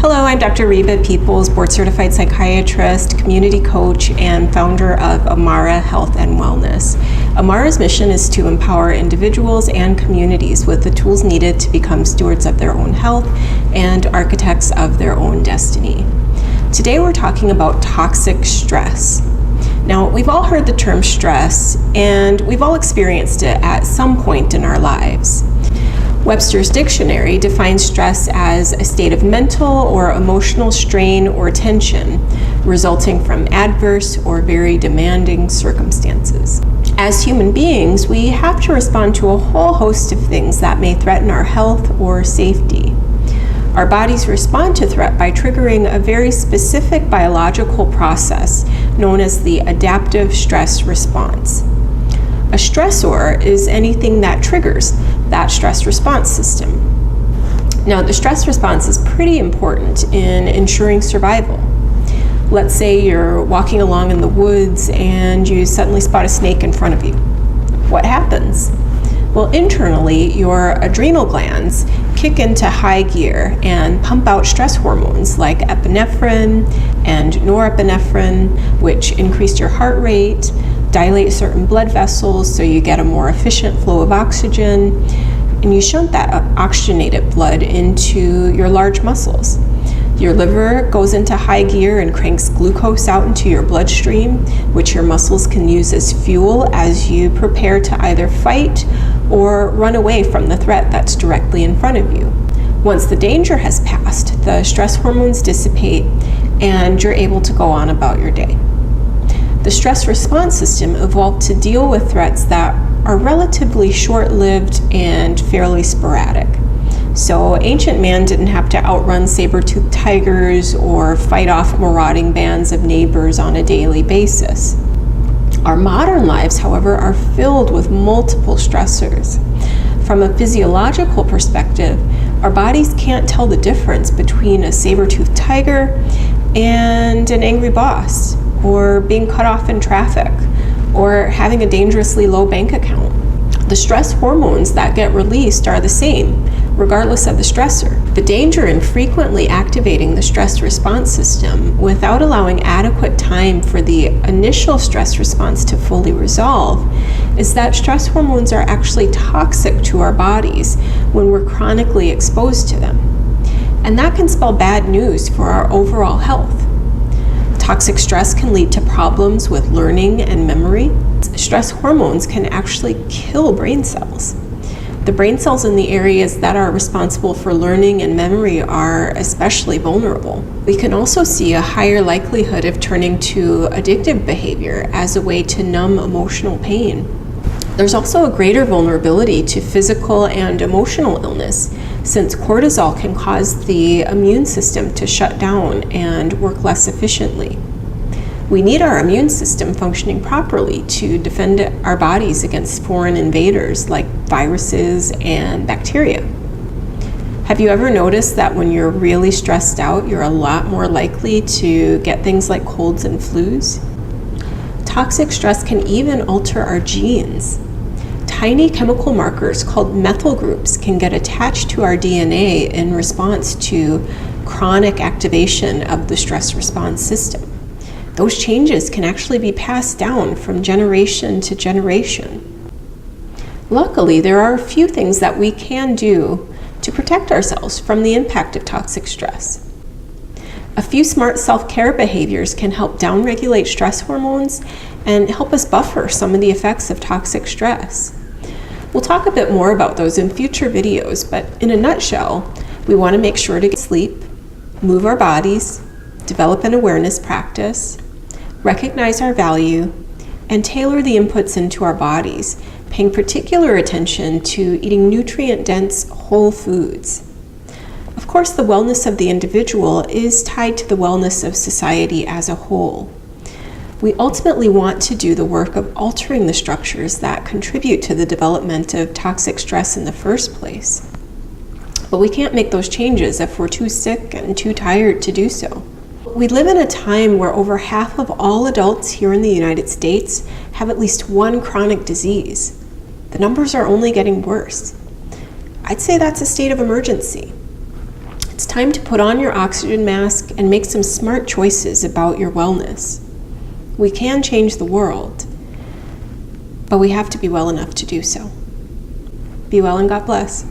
Hello, I'm Dr. Reba Peoples, board-certified psychiatrist, community coach, and founder of Amara Health and Wellness. Amara's mission is to empower individuals and communities with the tools needed to become stewards of their own health and architects of their own destiny. Today we're talking about toxic stress. Now, we've all heard the term stress, and we've all experienced it at some point in our lives. Webster's Dictionary defines stress as a state of mental or emotional strain or tension resulting from adverse or very demanding circumstances. As human beings, we have to respond to a whole host of things that may threaten our health or safety. Our bodies respond to threat by triggering a very specific biological process known as the adaptive stress response. A stressor is anything that triggers that stress response system. Now, the stress response is pretty important in ensuring survival. Let's say you're walking along in the woods and you suddenly spot a snake in front of you. What happens? Well, internally, your adrenal glands kick into high gear and pump out stress hormones like epinephrine and norepinephrine, which increase your heart rate, dilate certain blood vessels so you get a more efficient flow of oxygen, and you shunt that oxygenated blood into your large muscles. Your liver goes into high gear and cranks glucose out into your bloodstream, which your muscles can use as fuel as you prepare to either fight or run away from the threat that's directly in front of you. Once the danger has passed, the stress hormones dissipate and you're able to go on about your day. The stress response system evolved to deal with threats that are relatively short-lived and fairly sporadic. So ancient man didn't have to outrun saber-toothed tigers or fight off marauding bands of neighbors on a daily basis. Our modern lives, however, are filled with multiple stressors. From a physiological perspective, our bodies can't tell the difference between a saber-toothed tiger and an angry boss, or being cut off in traffic, or having a dangerously low bank account. The stress hormones that get released are the same, regardless of the stressor. The danger in frequently activating the stress response system without allowing adequate time for the initial stress response to fully resolve is that stress hormones are actually toxic to our bodies when we're chronically exposed to them. And that can spell bad news for our overall health. Toxic stress can lead to problems with learning and memory. Stress hormones can actually kill brain cells. The brain cells in the areas that are responsible for learning and memory are especially vulnerable. We can also see a higher likelihood of turning to addictive behavior as a way to numb emotional pain. There's also a greater vulnerability to physical and emotional illness, since cortisol can cause the immune system to shut down and work less efficiently. We need our immune system functioning properly to defend our bodies against foreign invaders like viruses and bacteria. Have you ever noticed that when you're really stressed out, you're a lot more likely to get things like colds and flus? Toxic stress can even alter our genes. Tiny chemical markers called methyl groups can get attached to our DNA in response to chronic activation of the stress response system. Those changes can actually be passed down from generation to generation. Luckily, there are a few things that we can do to protect ourselves from the impact of toxic stress. A few smart self-care behaviors can help downregulate stress hormones and help us buffer some of the effects of toxic stress. We'll talk a bit more about those in future videos, but in a nutshell, we want to make sure to get sleep, move our bodies, develop an awareness practice, recognize our value, and tailor the inputs into our bodies, paying particular attention to eating nutrient-dense whole foods. Of course, the wellness of the individual is tied to the wellness of society as a whole. We ultimately want to do the work of altering the structures that contribute to the development of toxic stress in the first place. But we can't make those changes if we're too sick and too tired to do so. We live in a time where over half of all adults here in the United States have at least one chronic disease. The numbers are only getting worse. I'd say that's a state of emergency. It's time to put on your oxygen mask and make some smart choices about your wellness. We can change the world, but we have to be well enough to do so. Be well and God bless.